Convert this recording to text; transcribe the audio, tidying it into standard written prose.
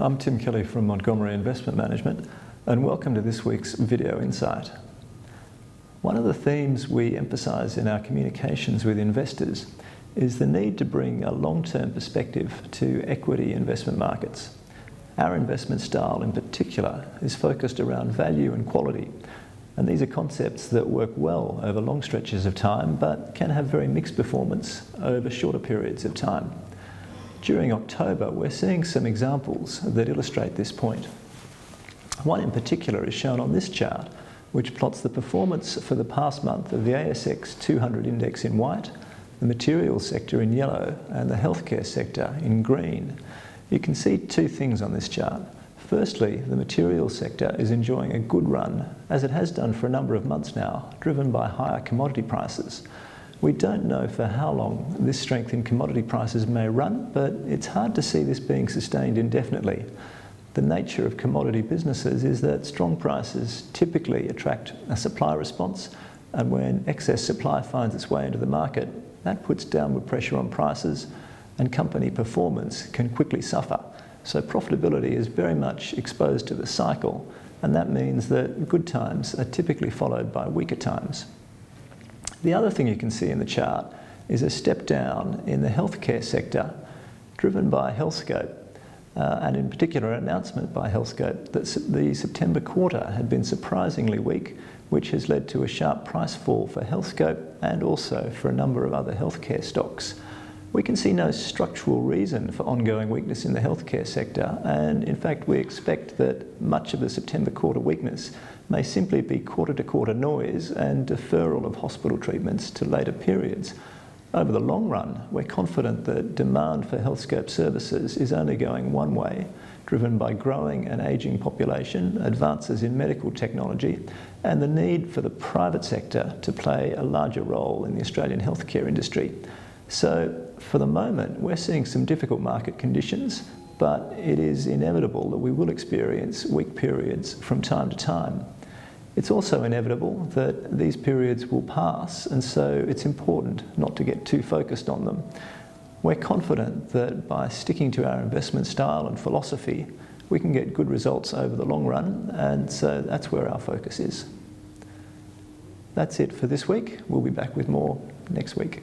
I'm Tim Kelley from Montgomery Investment Management, and welcome to this week's Video Insight. One of the themes we emphasise in our communications with investors is the need to bring a long-term perspective to equity investment markets. Our investment style in particular is focused around value and quality, and these are concepts that work well over long stretches of time but can have very mixed performance over shorter periods of time. During October, we're seeing some examples that illustrate this point. One in particular is shown on this chart, which plots the performance for the past month of the ASX 200 index in white, the materials sector in yellow, and the healthcare sector in green. You can see two things on this chart. Firstly, the materials sector is enjoying a good run, as it has done for a number of months now, driven by higher commodity prices. We don't know for how long this strength in commodity prices may run, but it's hard to see this being sustained indefinitely. The nature of commodity businesses is that strong prices typically attract a supply response, and when excess supply finds its way into the market, that puts downward pressure on prices and company performance can quickly suffer. So profitability is very much exposed to the cycle, and that means that good times are typically followed by weaker times. The other thing you can see in the chart is a step down in the healthcare sector driven by Healthscope, and in particular an announcement by Healthscope that the September quarter had been surprisingly weak, which has led to a sharp price fall for Healthscope and also for a number of other healthcare stocks. We can see no structural reason for ongoing weakness in the healthcare sector, and in fact we expect that much of the September quarter weakness may simply be quarter-to-quarter noise and deferral of hospital treatments to later periods. Over the long run, we're confident that demand for Healthscope services is only going one way, driven by growing and ageing population, advances in medical technology, and the need for the private sector to play a larger role in the Australian healthcare industry. So, for the moment, we're seeing some difficult market conditions, but it is inevitable that we will experience weak periods from time to time. It's also inevitable that these periods will pass, and so it's important not to get too focused on them. We're confident that by sticking to our investment style and philosophy, we can get good results over the long run, and so that's where our focus is. That's it for this week. We'll be back with more next week.